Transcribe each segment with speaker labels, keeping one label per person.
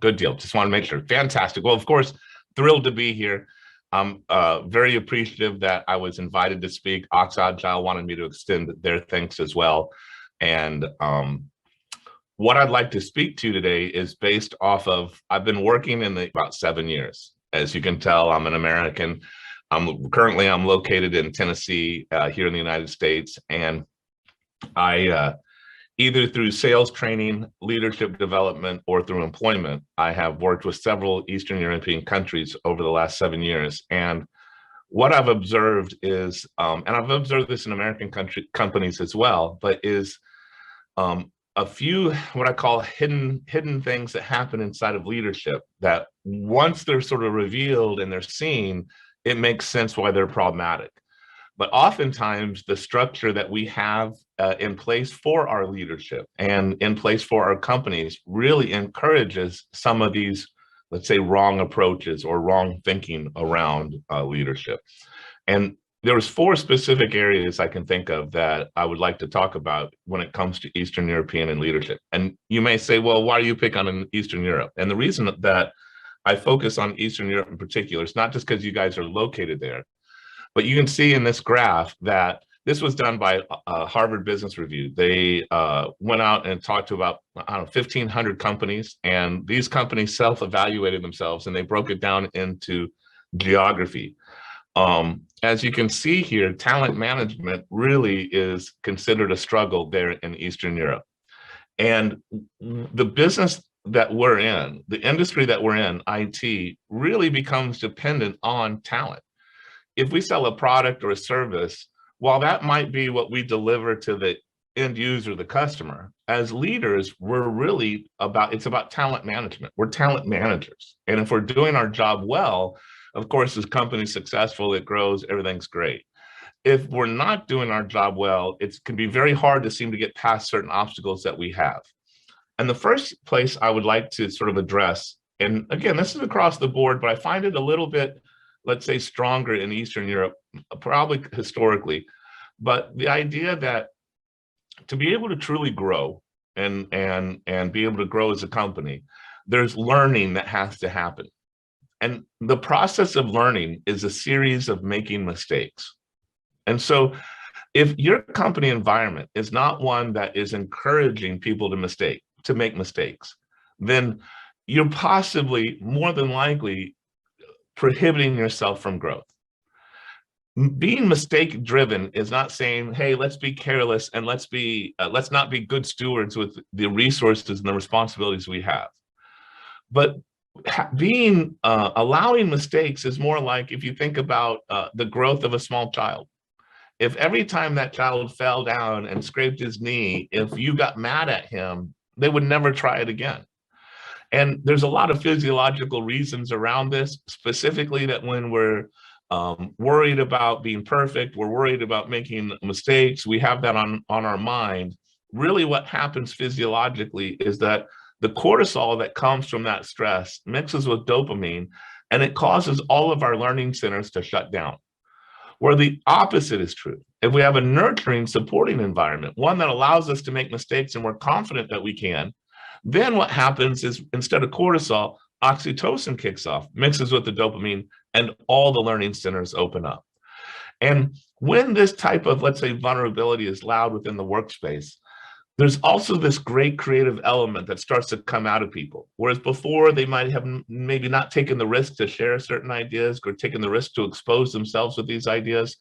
Speaker 1: Good deal. Just want to make sure. Fantastic. Well, of course, thrilled to be here. I'm very appreciative that I was invited to speak. Agile wanted me to extend their thanks as well. And what I'd like to speak to today is based off of, I've been working in about 7 years. As you can tell, I'm an American. Currently I'm located in Tennessee, here in the United States. And I, either through sales training, leadership development, or through employment, I have worked with several Eastern European countries over the last 7 years. And what I've observed is, and I've observed this in American companies as well, but is a few what I call hidden things that happen inside of leadership that once they're sort of revealed and they're seen, it makes sense why they're problematic. But oftentimes the structure that we have in place for our leadership and in place for our companies really encourages some of these, let's say, wrong approaches or wrong thinking around leadership. And there's 4 specific areas I can think of that I would like to talk about when it comes to Eastern European and leadership. And you may say, well, why do you pick on Eastern Europe? And the reason that I focus on Eastern Europe in particular is not just because you guys are located there, but you can see in this graph that this was done by Harvard Business Review. They went out and talked to about, I don't know, 1,500 companies, and these companies self-evaluated themselves and they broke it down into geography. As you can see here, talent management really is considered a struggle there in Eastern Europe. And the business that we're in, the industry that we're in, IT, really becomes dependent on talent. If we sell a product or a service, while that might be what we deliver to the end user, the customer, as leaders, we're really about, it's about talent management. We're talent managers. And if we're doing our job well, of course, as company's successful, it grows, everything's great. If we're not doing our job well, it can be very hard to seem to get past certain obstacles that we have. And the first place I would like to sort of address, and again, this is across the board, but I find it a little bit, let's say, stronger in Eastern Europe, probably historically, but the idea that to be able to truly grow and be able to grow as a company, there's learning that has to happen. And the process of learning is a series of making mistakes. And so if your company environment is not one that is encouraging people to make mistakes, then you're possibly, more than likely, prohibiting yourself from growth. Being mistake driven is not saying, hey, let's be careless and let's not be good stewards with the resources and the responsibilities we have. But being allowing mistakes is more like, if you think about the growth of a small child. If every time that child fell down and scraped his knee, if you got mad at him, they would never try it again. And there's a lot of physiological reasons around this, specifically that when we're worried about being perfect, we're worried about making mistakes, we have that on our mind. Really what happens physiologically is that the cortisol that comes from that stress mixes with dopamine, and it causes all of our learning centers to shut down. Where the opposite is true. If we have a nurturing, supporting environment, one that allows us to make mistakes and we're confident that we can, then what happens is, instead of cortisol, oxytocin kicks off, mixes with the dopamine, and all the learning centers open up. And when this type of, let's say, vulnerability is allowed within the workspace, there's also this great creative element that starts to come out of people. Whereas before, they might have maybe not taken the risk to share certain ideas or taken the risk to expose themselves with these ideas.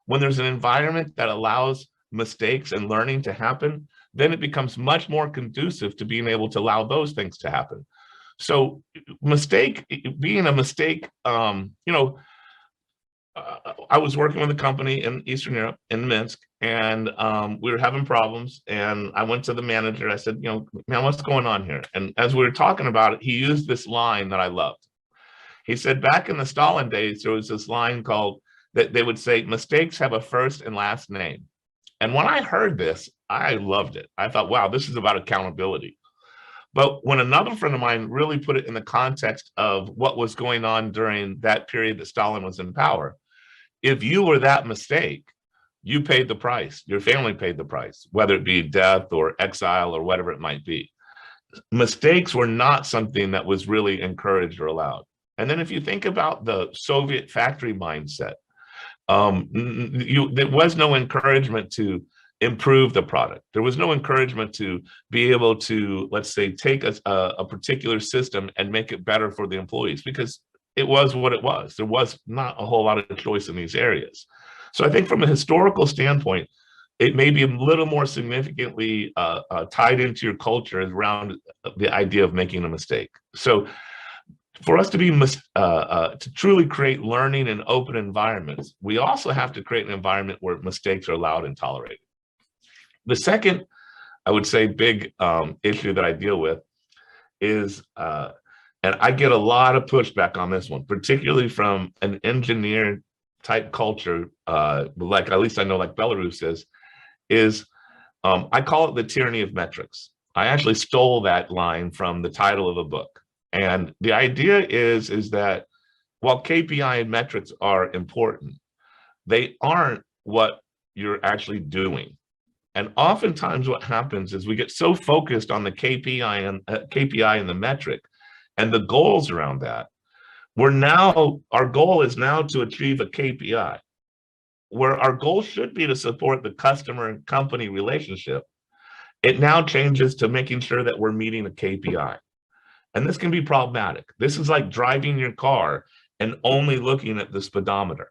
Speaker 1: When there's an environment that allows mistakes and learning to happen, then it becomes much more conducive to being able to allow those things to happen. So being a mistake, I was working with a company in Eastern Europe, in Minsk, and we were having problems. And I went to the manager. I said, man, what's going on here? And as we were talking about it, he used this line that I loved. He said, back in the Stalin days, there was this line called, that they would say, mistakes have a first and last name. And when I heard this, I loved it. I thought, wow, this is about accountability. But when another friend of mine really put it in the context of what was going on during that period that Stalin was in power, if you were that mistake, you paid the price. Your family paid the price, whether it be death or exile or whatever it might be. mistakes were not something that was really encouraged or allowed. And then if you think about the Soviet factory mindset, there was no encouragement to improve the product. There was no encouragement to be able to, let's say, take a particular system and make it better for the employees, because it was what it was. There was not a whole lot of choice in these areas. So I think from a historical standpoint, it may be a little more significantly tied into your culture around the idea of making a mistake. So for us to be to truly create learning and open environments, we also have to create an environment where mistakes are allowed and tolerated. The second, I would say, big issue that I deal with is, and I get a lot of pushback on this one, particularly from an engineer type culture, like at least I know like Belarus is I call it the tyranny of metrics. I actually stole that line from the title of a book. And the idea is that while KPI and metrics are important, they aren't what you're actually doing. And oftentimes what happens is we get so focused on the KPI and the metric and the goals around that, our goal is now to achieve a KPI, where our goal should be to support the customer and company relationship. It now changes to making sure that we're meeting a KPI. And this can be problematic. This is like driving your car and only looking at the speedometer.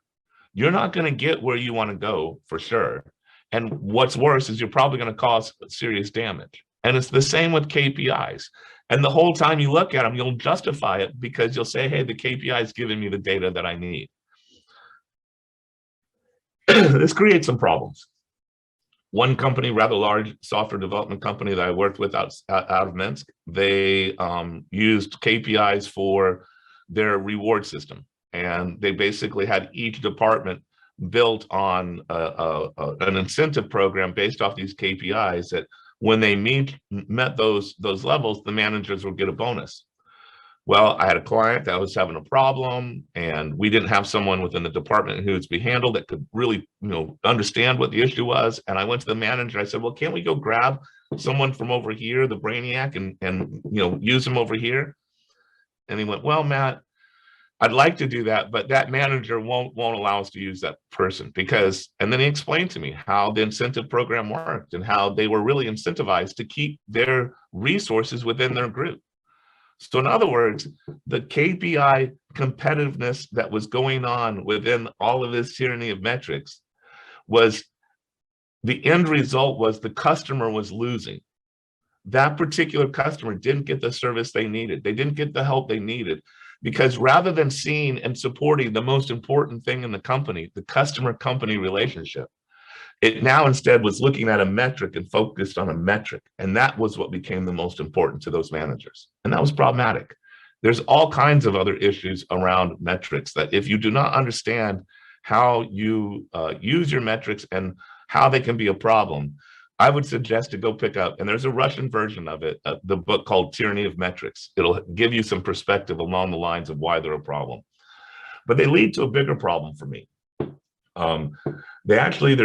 Speaker 1: You're not going to get where you want to go for sure. And what's worse is you're probably going to cause serious damage. And it's the same with KPIs. And the whole time you look at them, you'll justify it because you'll say, hey, the KPI is giving me the data that I need. This creates some problems. One company, rather large software development company that I worked with out of Minsk, they used KPIs for their reward system. And they basically had each department built on an incentive program based off these KPIs that when they met those levels, the managers would get a bonus. Well, I had a client that was having a problem, and we didn't have someone within the department who was to be handled that could really, understand what the issue was. And I went to the manager. I said, well, can't we go grab someone from over here, the brainiac, and use him over here? And he went, well, Matt, I'd like to do that, but that manager won't allow us to use that person because, and then he explained to me how the incentive program worked and how they were really incentivized to keep their resources within their group. So in other words, the KPI competitiveness that was going on within all of this tyranny of metrics was the end result was the customer was losing. That particular customer didn't get the service they needed. They didn't get the help they needed because rather than seeing and supporting the most important thing in the company, the customer-company relationship, it now instead was looking at a metric and focused on a metric. And that was what became the most important to those managers. And that was problematic. There's all kinds of other issues around metrics that if you do not understand how you use your metrics and how they can be a problem, I would suggest to go pick up, and there's a Russian version of it, the book called Tyranny of Metrics. It'll give you some perspective along the lines of why they're a problem. But they lead to a bigger problem for me. There's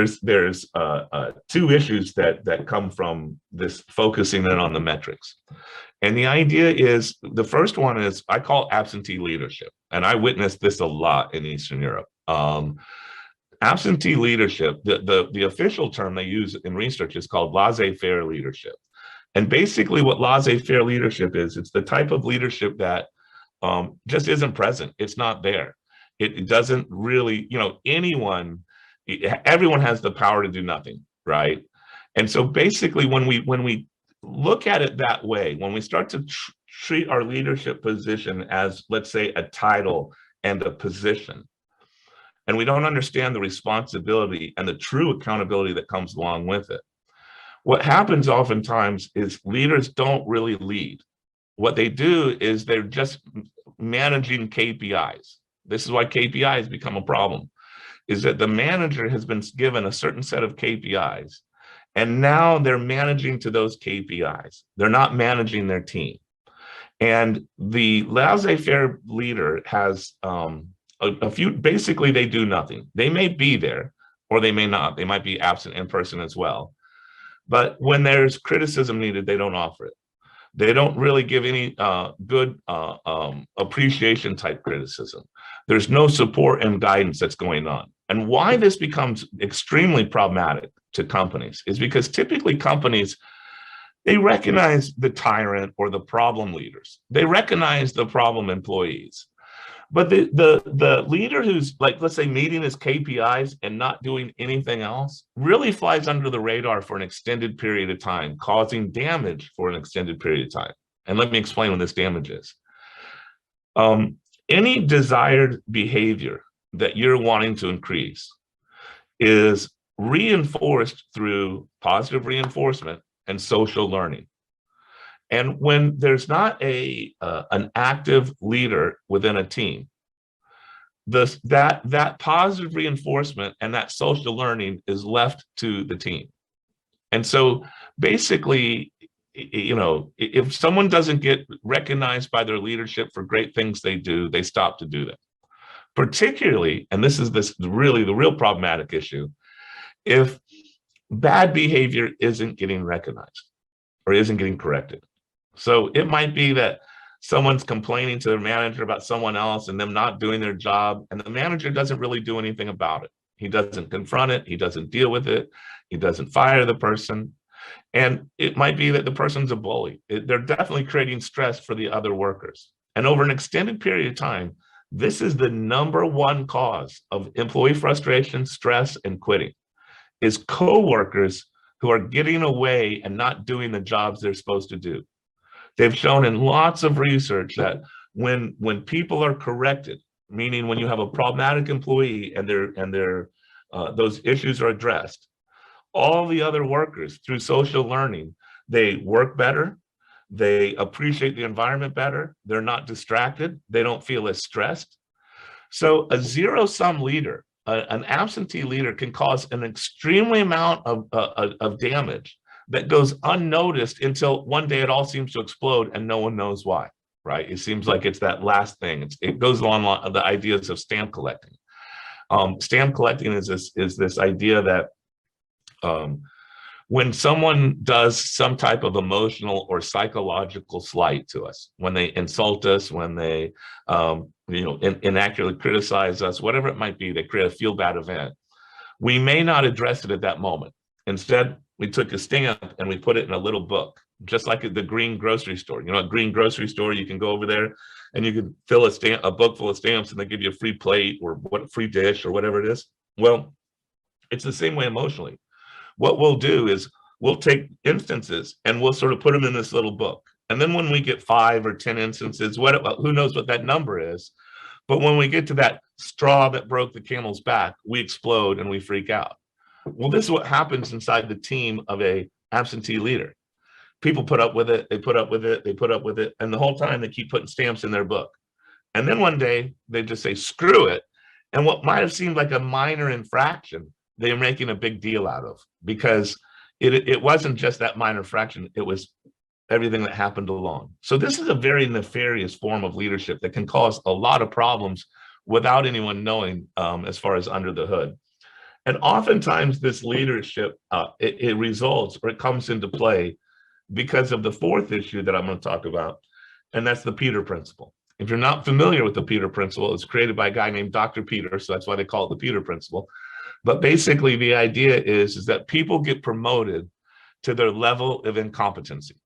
Speaker 1: two issues that come from this focusing in on the metrics. And the idea is, the first one is I call absentee leadership. And I witnessed this a lot in Eastern Europe. Absentee leadership, the official term they use in research is called laissez-faire leadership. And basically what laissez-faire leadership is, it's the type of leadership that just isn't present. It's not there. It doesn't really, everyone has the power to do nothing, right? And so basically when we look at it that way, when we start to treat our leadership position as, let's say, a title and a position, and we don't understand the responsibility and the true accountability that comes along with it, what happens oftentimes is leaders don't really lead. What they do is they're just managing KPIs. This is why KPIs become a problem, is that the manager has been given a certain set of KPIs, and now they're managing to those KPIs. They're not managing their team. And the laissez-faire leader has a few, basically they do nothing. They may be there or they may not. They might be absent in person as well. But when there's criticism needed, they don't offer it. They don't really give any good appreciation type criticism. There's no support and guidance that's going on. And why this becomes extremely problematic to companies is because typically companies, they recognize the tyrant or the problem leaders. They recognize the problem employees. But the leader who's like, let's say, meeting his KPIs and not doing anything else really flies under the radar for an extended period of time, causing damage for an extended period of time. And let me explain what this damage is. Any desired behavior that you're wanting to increase is reinforced through positive reinforcement and social learning. And when there's not an active leader within a team, that positive reinforcement and that social learning is left to the team. And so basically, you know, if someone doesn't get recognized by their leadership for great things they do, they stop to do them. Particularly, and this is really the real problematic issue, if bad behavior isn't getting recognized or isn't getting corrected. So it might be that someone's complaining to their manager about someone else and them not doing their job, and the manager doesn't really do anything about it. He doesn't confront it. He doesn't deal with it. He doesn't fire the person. And it might be that the person's a bully. They're definitely creating stress for the other workers. And over an extended period of time, this is the #1 cause of employee frustration, stress, and quitting, is coworkers who are getting away and not doing the jobs they're supposed to do. They've shown in lots of research that when people are corrected, meaning when you have a problematic employee and those issues are addressed, all the other workers through social learning, they work better, they appreciate the environment better, they're not distracted, they don't feel as stressed. So a zero-sum leader, an absentee leader, can cause an extremely amount of damage that goes unnoticed until one day it all seems to explode and no one knows why, right? It seems like it's that last thing. It goes along the ideas of stamp collecting. Stamp collecting is this idea that when someone does some type of emotional or psychological slight to us, when they insult us, when they inaccurately criticize us, whatever it might be, they create a feel-bad event, we may not address it at that moment. Instead, we took a stamp and we put it in a little book, just like at the green grocery store. You know, a green grocery store, you can go over there and you can fill a book full of stamps and they give you a free plate or free dish or whatever it is. Well, it's the same way emotionally. What we'll do is we'll take instances and we'll sort of put them in this little book. And then when we get 5 or 10 instances, who knows what that number is, but when we get to that straw that broke the camel's back, we explode and we freak out. Well, this is what happens inside the team of a absentee leader. People put up with it, they put up with it, they put up with it, and the whole time they keep putting stamps in their book. And then one day they just say, screw it. And what might have seemed like a minor infraction, they're making a big deal out of, because it wasn't just that minor fraction, it was everything that happened along. So this is a very nefarious form of leadership that can cause a lot of problems without anyone knowing, as far as under the hood. And oftentimes this leadership, it results, or it comes into play because of the 4th issue that I'm going to talk about, and that's the Peter Principle. If you're not familiar with the Peter Principle, it's created by a guy named Dr. Peter, so that's why they call it the Peter Principle. But basically the idea is that people get promoted to their level of incompetency.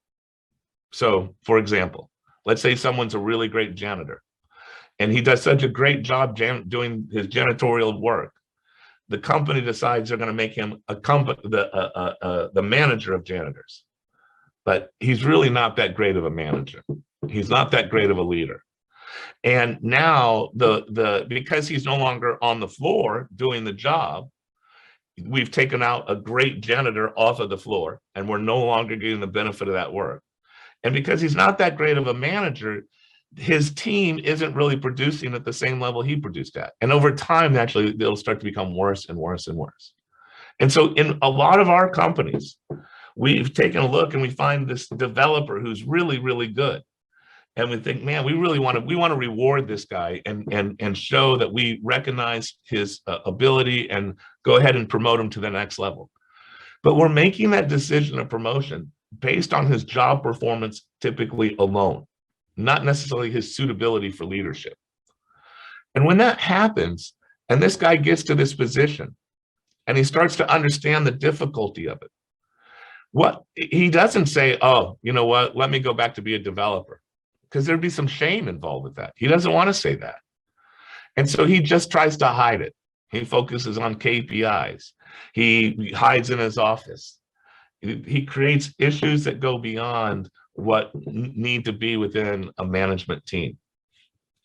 Speaker 1: So for example, let's say someone's a really great janitor and he does such a great job doing his janitorial work. The company decides they're going to make him the manager of janitors, but he's really not that great of a manager. He's not that great of a leader. And now because he's no longer on the floor doing the job, we've taken out a great janitor off of the floor and we're no longer getting the benefit of that work. And because he's not that great of a manager, his team isn't really producing at the same level he produced at. And over time, naturally, it'll start to become worse and worse and worse. And so in a lot of our companies, we've taken a look and we find this developer who's really, really good. And we think, man, we want to reward this guy and show that we recognize his ability and go ahead and promote him to the next level. But we're making that decision of promotion based on his job performance, typically alone, not necessarily his suitability for leadership. And when that happens, and this guy gets to this position, and he starts to understand the difficulty of it, what he doesn't say, oh, you know what, let me go back to be a developer, because there'd be some shame involved with that. He doesn't want to say that. And so he just tries to hide it. He focuses on KPIs. He hides in his office. He creates issues that go beyond what need to be within a management team.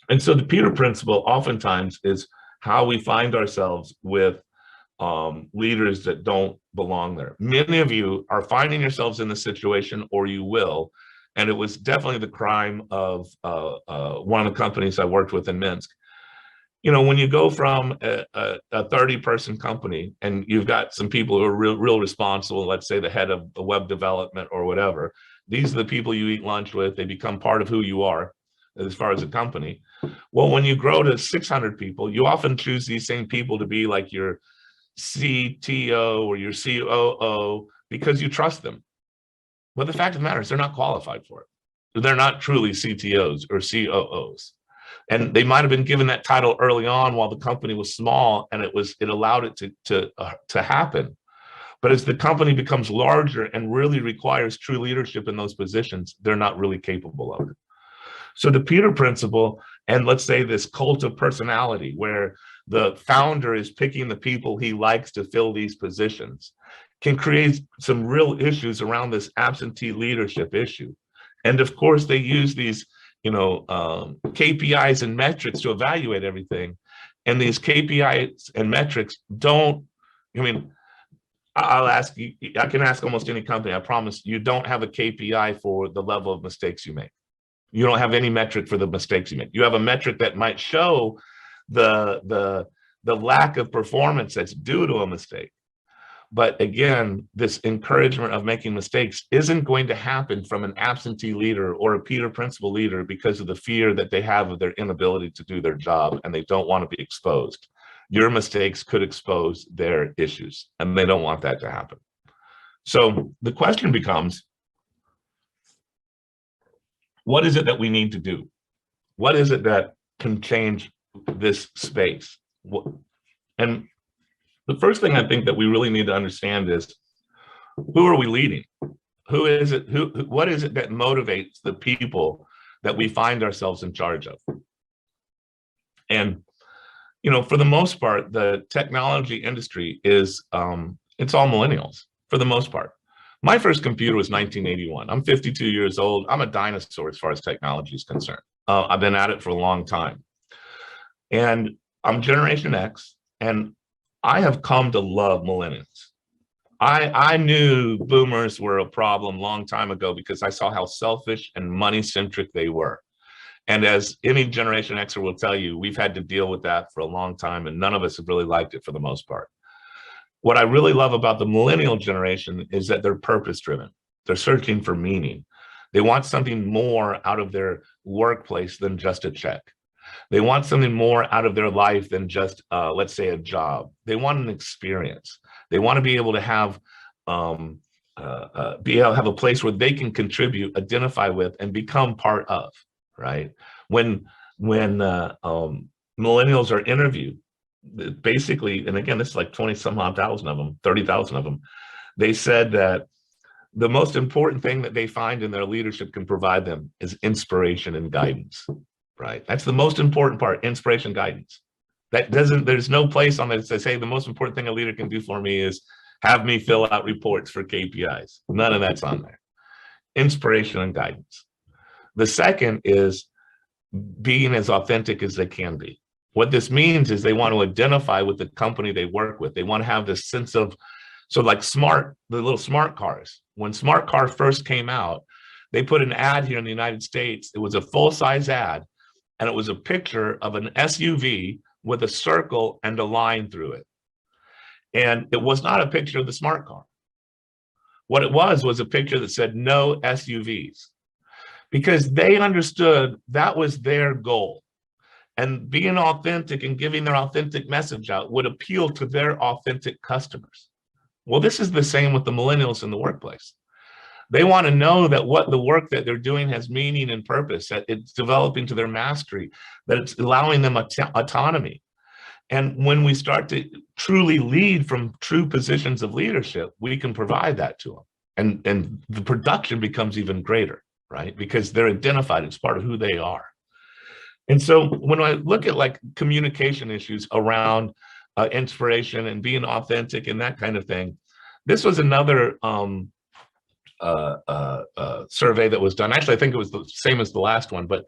Speaker 1: And so the Peter principle oftentimes is how we find ourselves with leaders that don't belong there. Many of you are finding yourselves in this situation, or you will. And it was definitely the crime of one of the companies I worked with in Minsk. You know, when you go from a 30-person company and you've got some people who are real responsible, let's say the head of the web development or whatever, these are the people you eat lunch with. They become part of who you are as far as a company. Well, when you grow to 600 people, you often choose these same people to be like your CTO or your COO because you trust them. But the fact of the matter is they're not qualified for it. They're not truly CTOs or COOs. And they might have been given that title early on while the company was small, and it allowed it to happen. But as the company becomes larger and really requires true leadership in those positions, they're not really capable of it. So the Peter principle, and let's say this cult of personality, where the founder is picking the people he likes to fill these positions, can create some real issues around this absentee leadership issue. And of course, they use these, you know, KPIs and metrics to evaluate everything. And these KPIs and metrics don't, I mean, I'll ask you, I can ask almost any company, I promise you don't have a KPI for the level of mistakes you make. You don't have any metric for the mistakes you make. You have a metric that might show the lack of performance that's due to a mistake. But again, this encouragement of making mistakes isn't going to happen from an absentee leader or a Peter principle leader because of the fear that they have of their inability to do their job, and they don't want to be exposed. Your mistakes could expose their issues, and they don't want that to happen. So the question becomes, what is it that we need to do? What is it that can change this space? And the first thing I think that we really need to understand is, who are we leading? Who is it? What is it that motivates the people that we find ourselves in charge of? And, you know, for the most part, the technology industry is, it's all millennials for the most part. My first computer was 1981. I'm 52 years old. I'm a dinosaur as far as technology is concerned. I've been at it for a long time. And I'm Generation X, and I have come to love millennials. I knew boomers were a problem long time ago because I saw how selfish and money-centric they were. And as any Generation Xer will tell you, we've had to deal with that for a long time, and none of us have really liked it for the most part. What I really love about the millennial generation is that they're purpose-driven. They're searching for meaning. They want something more out of their workplace than just a check. They want something more out of their life than just, let's say, a job. They want an experience. They want to be able to have a place where they can contribute, identify with, and become part of. Right? When millennials are interviewed, basically, and again, this is like 20 some odd thousand of them, 30,000 of them, they said that the most important thing that they find in their leadership can provide them is inspiration and guidance, right? That's the most important part, inspiration, guidance. There's no place on it that says, hey, the most important thing a leader can do for me is have me fill out reports for KPIs. None of that's on there. Inspiration and guidance. The second is being as authentic as they can be. What this means is they want to identify with the company they work with. They want to have this sense of, so like the little smart cars. When smart cars first came out, they put an ad here in the United States. It was a full-size ad, and it was a picture of an SUV with a circle and a line through it. And it was not a picture of the smart car. What it was a picture that said no SUVs, because they understood that was their goal. And being authentic and giving their authentic message out would appeal to their authentic customers. Well, this is the same with the millennials in the workplace. They want to know that what the work that they're doing has meaning and purpose, that it's developing to their mastery, that it's allowing them autonomy. And when we start to truly lead from true positions of leadership, we can provide that to them. And the production becomes even greater, right? Because they're identified, it's part of who they are. And so when I look at like communication issues around inspiration and being authentic and that kind of thing, this was another survey that was done. Actually, I think it was the same as the last one, but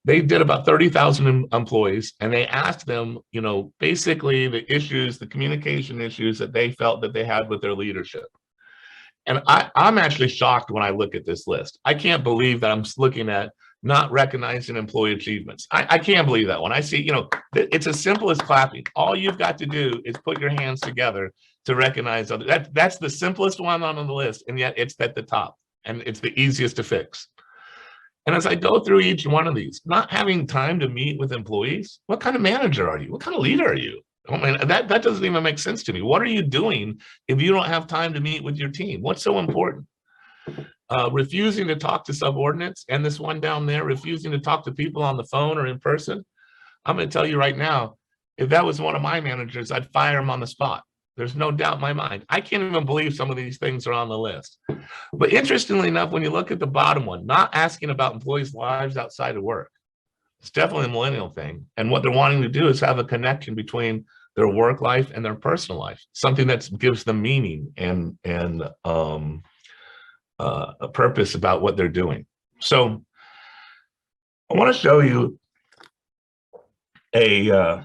Speaker 1: they did about 30,000 employees, and they asked them, you know, basically the issues, the communication issues that they felt that they had with their leadership. And I'm actually shocked when I look at this list. I can't believe that I'm looking at not recognizing employee achievements. I can't believe that when I see, you know, it's as simple as clapping. All you've got to do is put your hands together to recognize others. That's the simplest one on the list, and yet it's at the top, and it's the easiest to fix. And as I go through each one of these, not having time to meet with employees, what kind of manager are you? What kind of leader are you? I mean, that doesn't even make sense to me. What are you doing if you don't have time to meet with your team? What's so important? Refusing to talk to subordinates, and this one down there, refusing to talk to people on the phone or in person. I'm going to tell you right now, if that was one of my managers, I'd fire him on the spot. There's no doubt in my mind. I can't even believe some of these things are on the list. But interestingly enough, when you look at the bottom one, not asking about employees' lives outside of work, it's definitely a millennial thing. And what they're wanting to do is have a connection between their work life and their personal life, something that gives them meaning and a purpose about what they're doing. So I want to show you a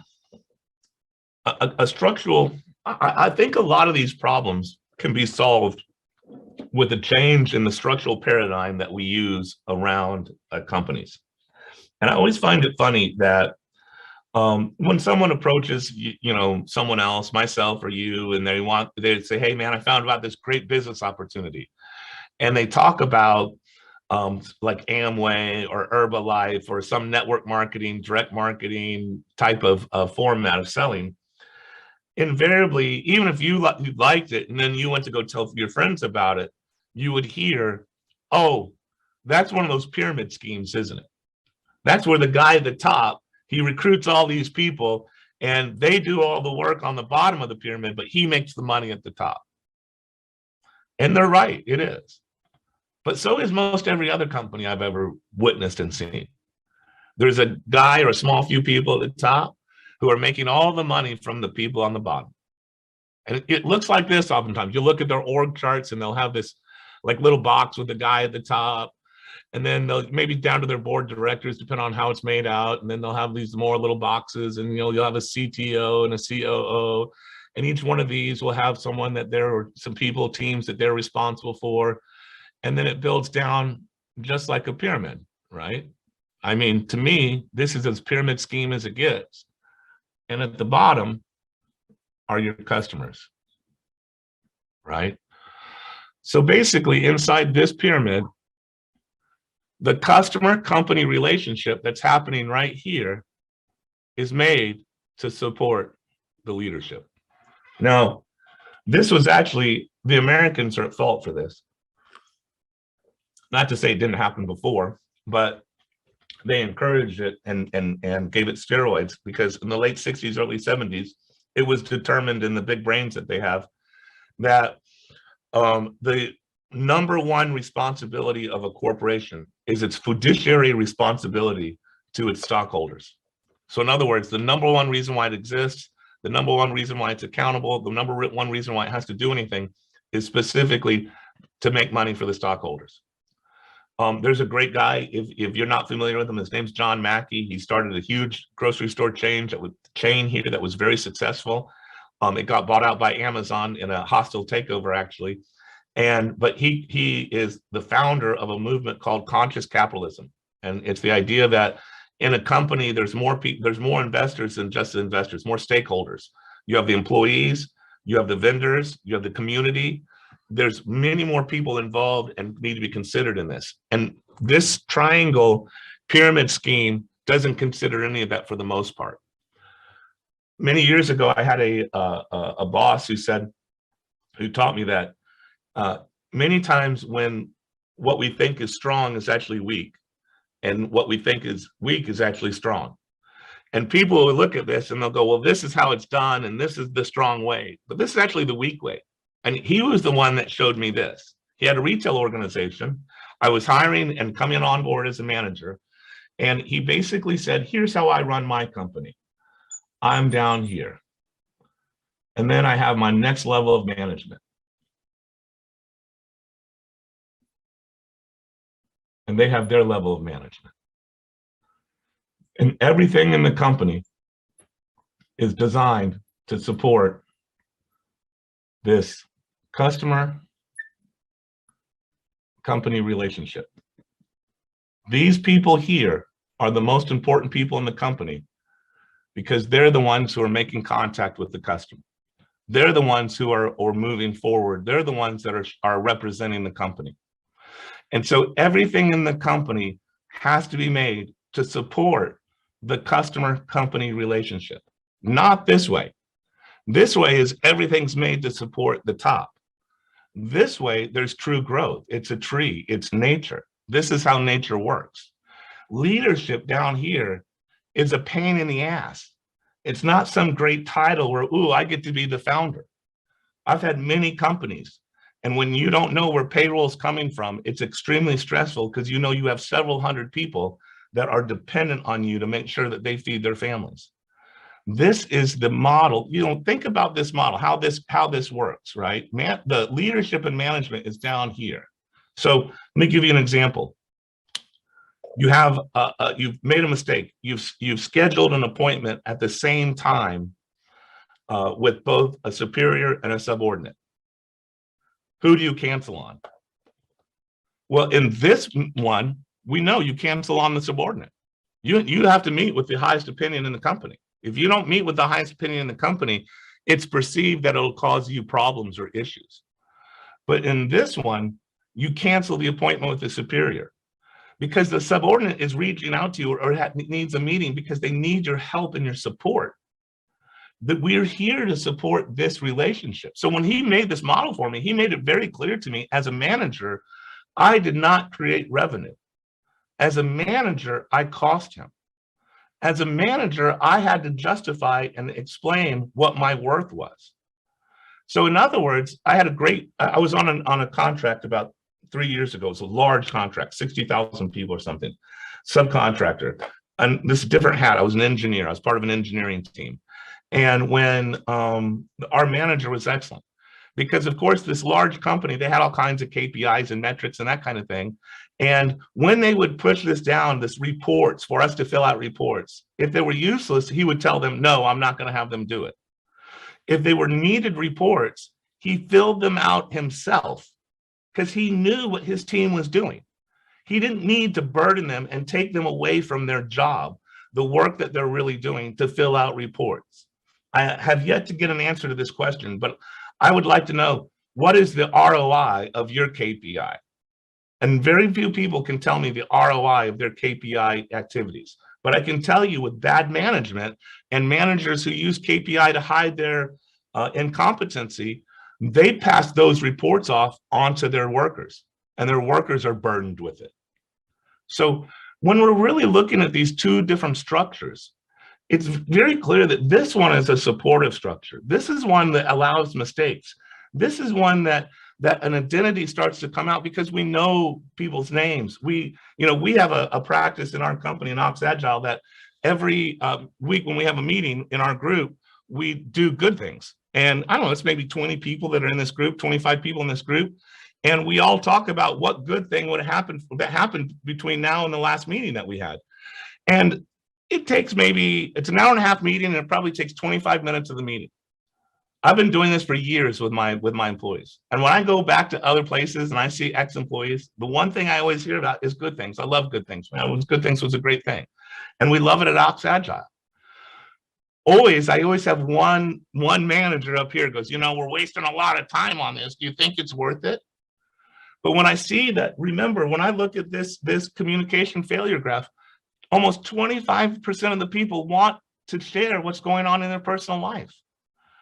Speaker 1: structural. I think a lot of these problems can be solved with a change in the structural paradigm that we use around companies. And I always find it funny that when someone approaches, you know, someone else, myself or you, and they say, hey man, I found about this great business opportunity. And they talk about like Amway or Herbalife or some network marketing, direct marketing type of format of selling. Invariably, even if you liked it and then you went to go tell your friends about it, you would hear, oh, that's one of those pyramid schemes, isn't it? That's where the guy at the top, he recruits all these people and they do all the work on the bottom of the pyramid, but he makes the money at the top. And they're right, it is. But so is most every other company I've ever witnessed and seen. There's a guy or a small few people at the top who are making all the money from the people on the bottom. And it looks like this oftentimes. You look at their org charts and they'll have this like little box with the guy at the top. And then they'll maybe down to their board directors, depending on how it's made out. And then they'll have these more little boxes, and you'll have a CTO and a COO. And each one of these will have someone that or some people, teams that they're responsible for. And then it builds down just like a pyramid, right? I mean, to me, this is as pyramid scheme as it gets. And at the bottom are your customers, right? So basically inside this pyramid, the customer company relationship that's happening right here is made to support the leadership. Now, this was actually, the Americans are at fault for this. Not to say it didn't happen before, but they encouraged it and gave it steroids, because in the late 60s, early 70s, it was determined in the big brains that they have that the number one responsibility of a corporation is its fiduciary responsibility to its stockholders. So in other words, the number one reason why it exists, the number one reason why it's accountable, the number one reason why it has to do anything is specifically to make money for the stockholders. There's a great guy, if you're not familiar with him, his name's John Mackey. He started a huge grocery store chain here that was very successful. It got bought out by Amazon in a hostile takeover, actually. But he is the founder of a movement called conscious capitalism. And it's the idea that in a company, there's more investors than just investors, more stakeholders. You have the employees, you have the vendors, you have the community. There's many more people involved and need to be considered in this. And this triangle pyramid scheme doesn't consider any of that for the most part. Many years ago, I had a boss who taught me that many times when what we think is strong is actually weak, and what we think is weak is actually strong. And people will look at this and they'll go, well, this is how it's done, and this is the strong way, but this is actually the weak way. And he was the one that showed me this. He had a retail organization. I was hiring and coming on board as a manager. And he basically said, here's how I run my company. I'm down here. And then I have my next level of management. And they have their level of management. And everything in the company is designed to support this customer company relationship. These people here are the most important people in the company because they're the ones who are making contact with the customer. They're the ones who are moving forward. They're the ones that are representing the company. And so everything in the company has to be made to support the customer company relationship. Not this way. This way is everything's made to support the top. This way, there's true growth. It's a tree, it's nature. This is how nature works. Leadership down here is a pain in the ass. It's not some great title where, ooh, I get to be the founder. I've had many companies, and when you don't know where payroll is coming from, it's extremely stressful because you know you have several hundred people that are dependent on you to make sure that they feed their families. This is the model. You know, think about this model, how this works, right? The leadership and management is down here. So let me give you an example. You have you've made a mistake. You've scheduled an appointment at the same time with both a superior and a subordinate. Who do you cancel on? Well, in this one, we know you cancel on the subordinate. You have to meet with the highest opinion in the company. If you don't meet with the highest opinion in the company, it's perceived that it'll cause you problems or issues. But in this one, you cancel the appointment with the superior because the subordinate is reaching out to you or needs a meeting because they need your help and your support. That we're here to support this relationship. So when he made this model for me, he made it very clear to me as a manager, I did not create revenue. As a manager, I cost him. As a manager, I had to justify and explain what my worth was. So in other words, I was on a contract about 3 years ago. It's a large contract, 60,000 people or something, subcontractor. And this is a different hat. I was an engineer. I was part of an engineering team. And when our manager was excellent, because of course, this large company, they had all kinds of KPIs and metrics and that kind of thing. And when they would push this down, this reports for us to fill out reports, if they were useless, he would tell them, no, I'm not going to have them do it. If they were needed reports, he filled them out himself because he knew what his team was doing. He didn't need to burden them and take them away from their job, the work that they're really doing to fill out reports. I have yet to get an answer to this question, but I would like to know, what is the ROI of your KPI? And very few people can tell me the ROI of their KPI activities. But I can tell you with bad management and managers who use KPI to hide their incompetency, they pass those reports off onto their workers, and their workers are burdened with it. So when we're really looking at these two different structures, it's very clear that this one is a supportive structure. This is one that allows mistakes. This is one that an identity starts to come out because we know people's names. We have a practice in our company in Ox Agile that every week when we have a meeting in our group, we do good things. And I don't know, it's maybe 20 people that are in this group, 25 people in this group. And we all talk about what good thing would happen that happened between now and the last meeting that we had. And it takes it's an hour and a half meeting, and it probably takes 25 minutes of the meeting. I've been doing this for years with my employees. And when I go back to other places and I see ex-employees, the one thing I always hear about is good things. I love good things. Good things was a great thing. And we love it at Ox Agile. I always have one manager up here goes, we're wasting a lot of time on this. Do you think it's worth it? But when I see that, remember, when I look at this communication failure graph, almost 25% of the people want to share what's going on in their personal life.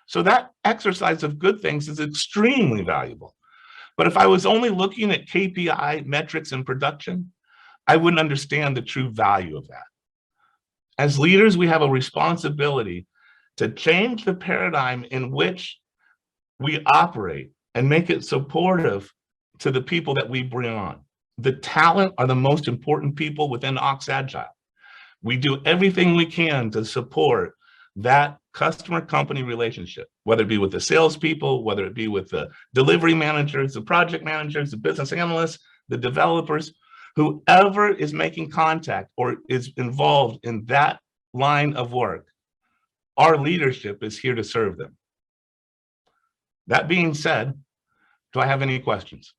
Speaker 1: So that exercise of good things is extremely valuable. But if I was only looking at KPI metrics in production, I wouldn't understand the true value of that. As leaders, we have a responsibility to change the paradigm in which we operate and make it supportive to the people that we bring on. The talent are the most important people within Ox Agile. We do everything we can to support that customer-company relationship, whether it be with the salespeople, whether it be with the delivery managers, the project managers, the business analysts, the developers, whoever is making contact or is involved in that line of work. Our leadership is here to serve them. That being said, do I have any questions?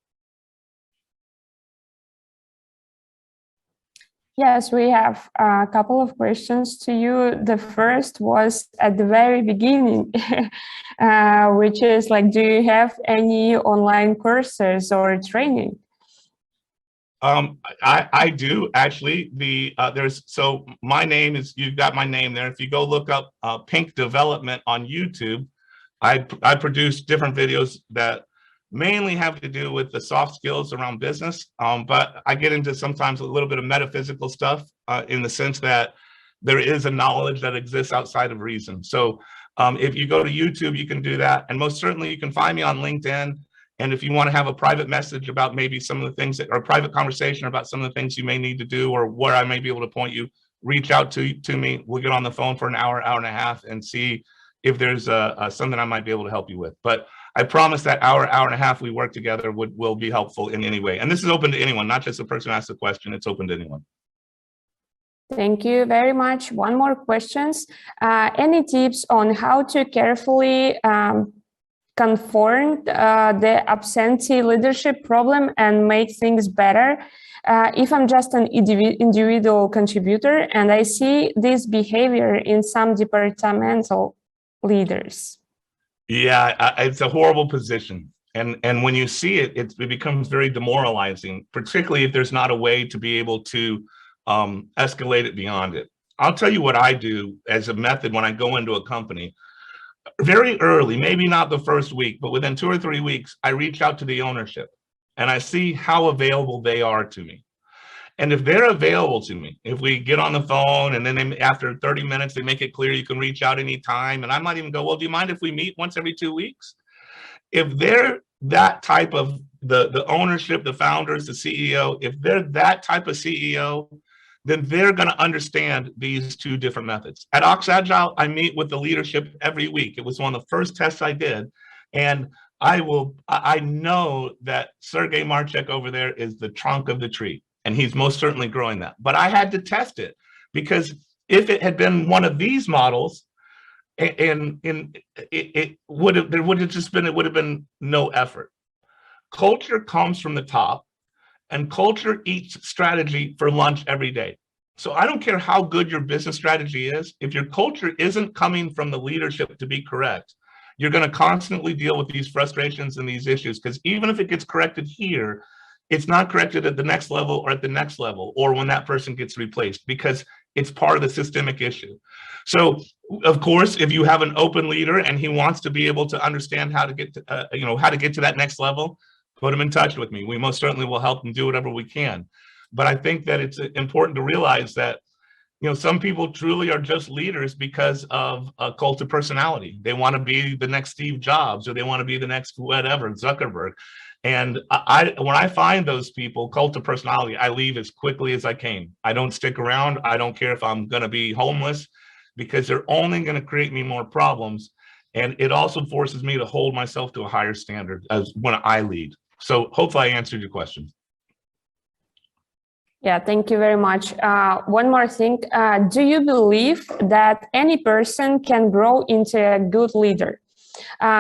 Speaker 2: Yes, we have a couple of questions to you. The first was at the very beginning, which is like, do you have any online courses or training?
Speaker 1: I do actually. So my name is, you've got my name there. If you go look up Pink Development on YouTube, I produce different videos that mainly have to do with the soft skills around business, but I get into sometimes a little bit of metaphysical stuff in the sense that there is a knowledge that exists outside of reason. So if you go to YouTube, you can do that. And most certainly you can find me on LinkedIn. And if you want to have a private message about maybe some of the things that, or a private conversation about some of the things you may need to do or where I may be able to point you, reach out to me. We'll get on the phone for an hour, hour and a half and see if there's something I might be able to help you with. But I promise that hour, hour and a half we work together will be helpful in any way. And this is open to anyone, not just the person who asked the question, it's open to anyone.
Speaker 2: Thank you very much. One more questions. Any tips on how to carefully confront the absentee leadership problem and make things better? If I'm just an individual contributor and I see this behavior in some departmental leaders.
Speaker 1: Yeah, it's a horrible position. And when you see it, it becomes very demoralizing, particularly if there's not a way to be able to escalate it beyond it. I'll tell you what I do as a method when I go into a company. Very early, maybe not the first week, but within 2 or 3 weeks, I reach out to the ownership and I see how available they are to me. And if they're available to me, if we get on the phone and then after 30 minutes, they make it clear you can reach out anytime. And I might even go, well, do you mind if we meet once every 2 weeks? If they're that type of the ownership, the founders, the CEO, if they're that type of CEO, then they're going to understand these two different methods. At Ox Agile, I meet with the leadership every week. It was one of the first tests I did. And I know that Sergey Marchek over there is the trunk of the tree. And he's most certainly growing that. But I had to test it because if it had been one of these models, it would have been no effort. Culture comes from the top, and culture eats strategy for lunch every day. So I don't care how good your business strategy is. If your culture isn't coming from the leadership to be correct, you're going to constantly deal with these frustrations and these issues, because even if it gets corrected here, it's not corrected at the next level or at the next level or when that person gets replaced, because it's part of the systemic issue. So of course, if you have an open leader and he wants to be able to understand how to get to, how to get to that next level, put him in touch with me. We most certainly will help him do whatever we can. But I think that it's important to realize that, some people truly are just leaders because of a cult of personality. They want to be the next Steve Jobs, or they want to be the next whatever, Zuckerberg. And when I find those people, cult of personality, I leave as quickly as I came. I don't stick around. I don't care if I'm going to be homeless, because they're only going to create me more problems. And it also forces me to hold myself to a higher standard as when I lead. So hopefully I answered your question.
Speaker 2: Yeah, thank you very much. One more thing. Do you believe that any person can grow into a good leader?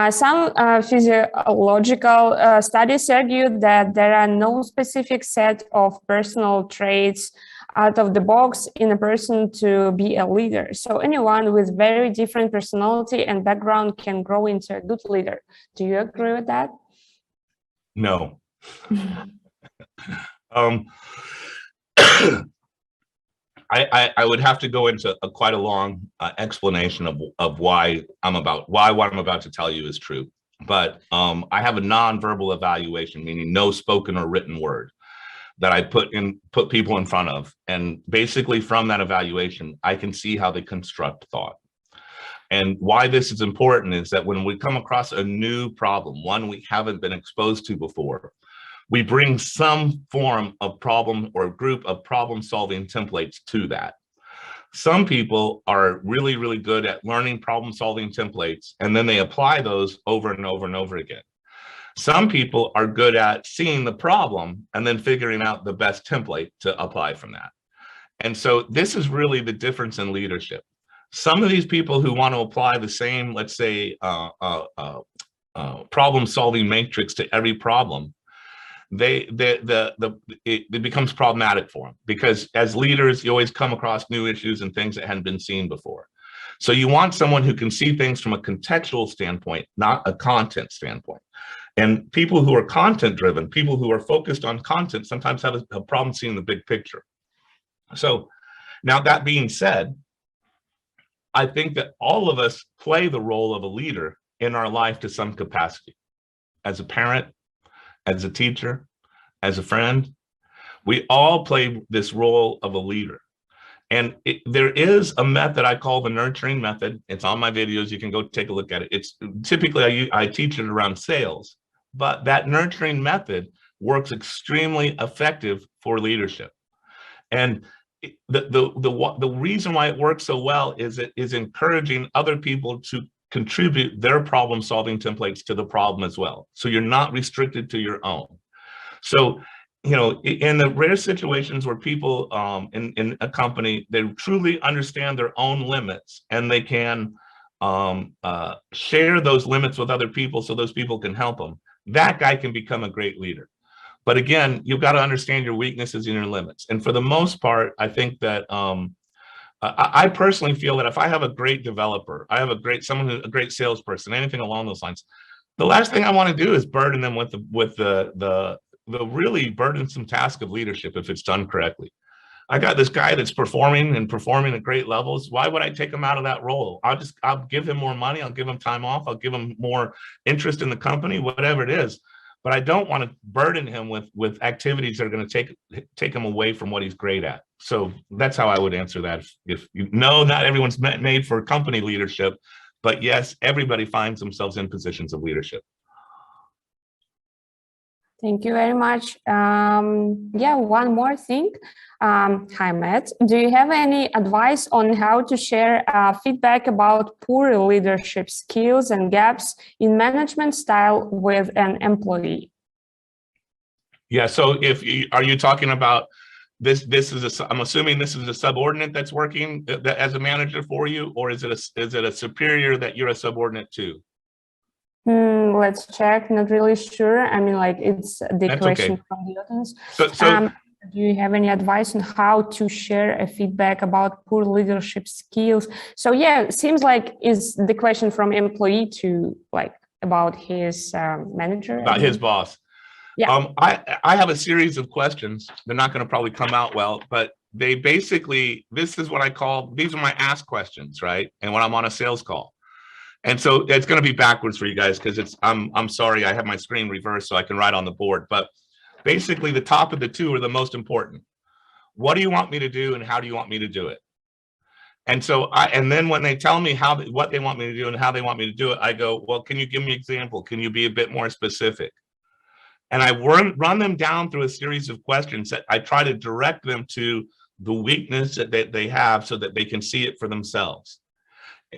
Speaker 2: Some physiological studies argue that there are no specific set of personal traits out of the box in a person to be a leader. So anyone with very different personality and background can grow into a good leader. Do you agree with that?
Speaker 1: No. I would have to go into quite a long explanation of why what I'm about to tell you is true. but I have a nonverbal evaluation, meaning no spoken or written word, that I put people in front of. And basically from that evaluation, I can see how they construct thought. And why this is important is that when we come across a new problem, one we haven't been exposed to before, we bring some form of problem or group of problem solving templates to that. Some people are really, really good at learning problem solving templates, and then they apply those over and over and over again. Some people are good at seeing the problem and then figuring out the best template to apply from that. And so this is really the difference in leadership. Some of these people who want to apply the same, let's say, problem solving matrix to every problem, it becomes problematic for them, because as leaders, you always come across new issues and things that hadn't been seen before. So you want someone who can see things from a contextual standpoint, not a content standpoint. And people who are content driven, people who are focused on content, sometimes have a problem seeing the big picture. So now, that being said, I think that all of us play the role of a leader in our life to some capacity. As a parent, as a teacher, as a friend, we all play this role of a leader. And there is a method I call the nurturing method. It's on my videos. You can go take a look at it. It's typically, I teach it around sales, but that nurturing method works extremely effective for leadership. And the reason why it works so well is it is encouraging other people to contribute their problem solving templates to the problem as well. So you're not restricted to your own. So, you know, in the rare situations where people in a company, they truly understand their own limits, and they can share those limits with other people so those people can help them, that guy can become a great leader. But again, you've got to understand your weaknesses and your limits. And for the most part, I think that I personally feel that if I have a great developer, I have a great salesperson, anything along those lines, the last thing I want to do is burden them with the really burdensome task of leadership if it's done correctly. I got this guy that's performing at great levels. Why would I take him out of that role? I'll give him more money. I'll give him time off. I'll give him more interest in the company, whatever it is. But I don't want to burden him with activities that are going to take him away from what he's great at. So that's how I would answer that. If you know, not everyone's made for company leadership, but yes, everybody finds themselves in positions of leadership.
Speaker 2: Thank you very much. Yeah, one more thing. Hi, Matt. Do you have any advice on how to share feedback about poor leadership skills and gaps in management style with an employee?
Speaker 1: Yeah. So, are you talking about this? I'm assuming this is a subordinate that's working as a manager for you, or is it a superior that you're a subordinate to?
Speaker 2: Let's check. Not really sure. I mean, like, it's the
Speaker 1: That's
Speaker 2: question
Speaker 1: okay.
Speaker 2: from the audience.
Speaker 1: So
Speaker 2: do you have any advice on how to share a feedback about poor leadership skills? So yeah, it seems like is the question from employee to like about his manager,
Speaker 1: about his boss.
Speaker 2: Yeah.
Speaker 1: I have a series of questions. They're not going to probably come out well, but they basically, this is what I call, these are my ask questions, right? And when I'm on a sales call. And so it's going to be backwards for you guys because I'm sorry, I have my screen reversed so I can write on the board. But basically, the top of the two are the most important. What do you want me to do, and how do you want me to do it? And so and then when they tell me what they want me to do and how they want me to do it, I go, well, can you give me an example? Can you be a bit more specific? And I run them down through a series of questions that I try to direct them to the weakness that they have so that they can see it for themselves.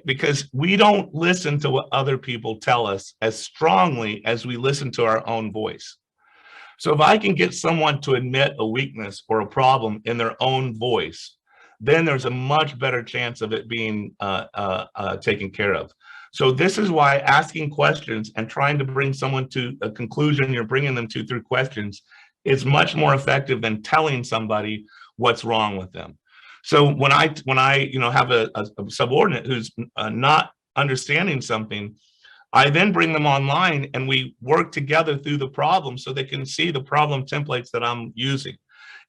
Speaker 1: Because we don't listen to what other people tell us as strongly as we listen to our own voice. So if I can get someone to admit a weakness or a problem in their own voice, then there's a much better chance of it being taken care of. So this is why asking questions and trying to bring someone to a conclusion you're bringing them to through questions is much more effective than telling somebody what's wrong with them. So when I have a subordinate who's not understanding something, I then bring them online and we work together through the problem so they can see the problem templates that I'm using.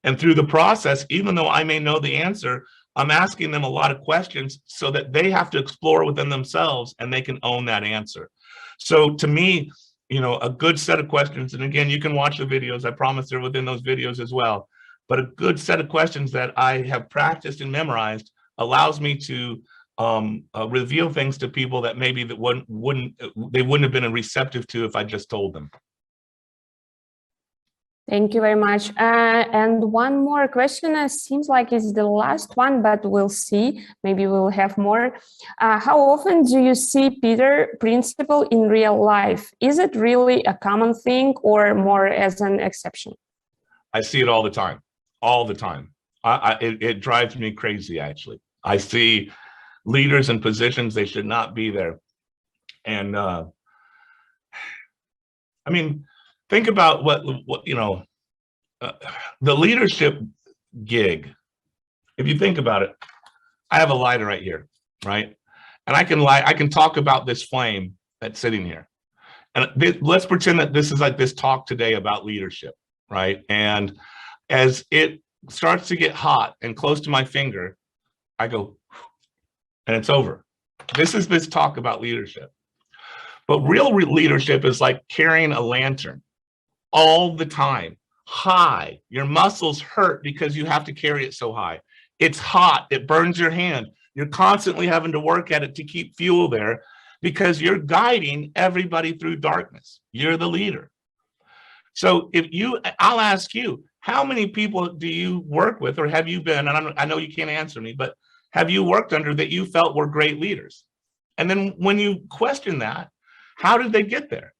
Speaker 1: And through the process, even though I may know the answer, I'm asking them a lot of questions so that they have to explore within themselves and they can own that answer. So to me, you know, a good set of questions, and again, you can watch the videos. I promise they're within those videos as well. But a good set of questions that I have practiced and memorized allows me to reveal things to people that maybe that they wouldn't have been receptive to if I just told them.
Speaker 2: Thank you very much. And one more question, seems like it's the last one, but we'll see. Maybe we'll have more. How often do you see Peter Principle in real life? Is it really a common thing or more as an exception?
Speaker 1: I see it all the time, all the time. It drives me crazy, actually. I see leaders in positions they should not be there. And I mean, think about what you know, the leadership gig. If you think about it, I have a lighter right here, right? And I can talk about this flame that's sitting here. And let's pretend that this is like this talk today about leadership, right? And as it starts to get hot and close to my finger, I go, and it's over. This is this talk about leadership. But real leadership is like carrying a lantern all the time, high. Your muscles hurt because you have to carry it so high. It's hot, it burns your hand. You're constantly having to work at it to keep fuel there because you're guiding everybody through darkness. You're the leader. So I'll ask you, how many people do you work with or have you been, and I know you can't answer me, but have you worked under that you felt were great leaders? And then when you question that, how did they get there?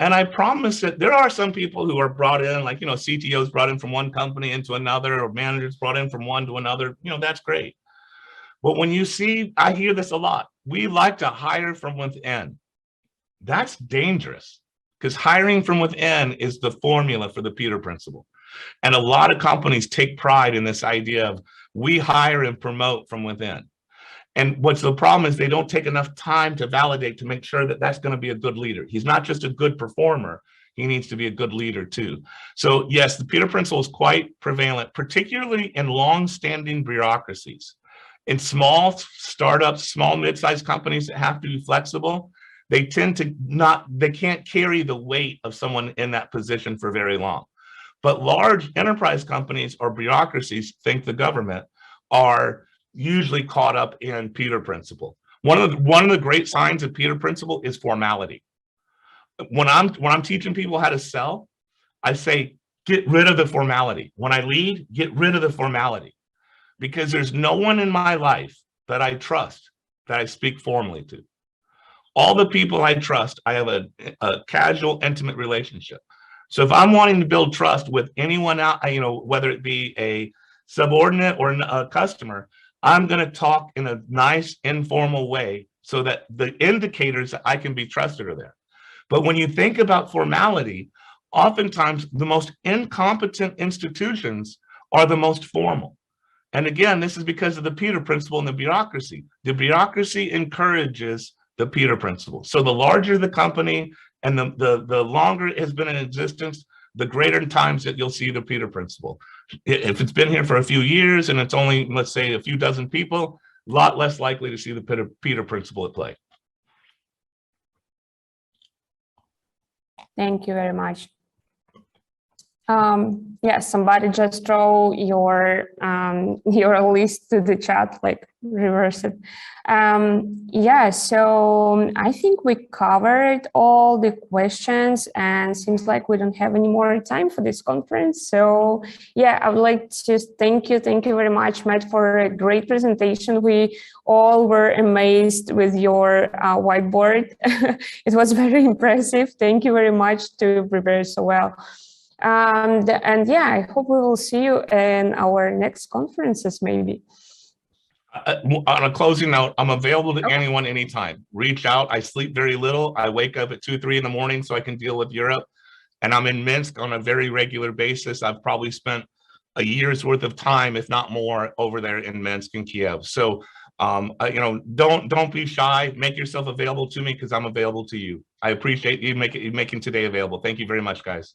Speaker 1: And I promise that there are some people who are brought in, like, you know, CTOs brought in from one company into another, or managers brought in from one to another, you know, that's great. But when you see, I hear this a lot, we like to hire from within. That's dangerous because hiring from within is the formula for the Peter Principle. And a lot of companies take pride in this idea of we hire and promote from within. And what's the problem is they don't take enough time to validate to make sure that that's going to be a good leader. He's not just a good performer. He needs to be a good leader too. So yes, the Peter Principle is quite prevalent, particularly in long-standing bureaucracies. In small startups, small mid-sized companies that have to be flexible, they tend to they can't carry the weight of someone in that position for very long. But large enterprise companies or bureaucracies, think the government, are usually caught up in Peter Principle. One of the great signs of Peter Principle is formality. When I'm teaching people how to sell, I say, get rid of the formality. When I lead, get rid of the formality, because there's no one in my life that I trust that I speak formally to. All the people I trust, I have a casual, intimate relationship. So if I'm wanting to build trust with anyone out, you know, whether it be a subordinate or a customer, I'm going to talk in a nice, informal way so that the indicators that I can be trusted are there. But when you think about formality, oftentimes the most incompetent institutions are the most formal. And again, this is because of the Peter Principle and the bureaucracy. The bureaucracy encourages the Peter Principle. So the larger the company and the longer it has been in existence, the greater times that you'll see the Peter Principle. If it's been here for a few years and it's only, let's say, a few dozen people, a lot less likely to see the Peter Principle at play.
Speaker 2: Thank you very much. Yeah, somebody just throw your list to the chat, like reverse it. Yeah, so I think we covered all the questions, and seems like we don't have any more time for this conference. So yeah, I would like to thank you very much, Matt, for a great presentation. We all were amazed with your whiteboard. It was very impressive. Thank you very much to prepare so well. And yeah, I hope we will see you in our next conferences, maybe.
Speaker 1: On a closing note, I'm available to anyone anytime. Reach out. I sleep very little. I wake up at 2, 3 in the morning so I can deal with Europe. And I'm in Minsk on a very regular basis. I've probably spent a year's worth of time, if not more, over there in Minsk and Kiev. So, you know, don't be shy. Make yourself available to me because I'm available to you. I appreciate you making today available. Thank you very much, guys.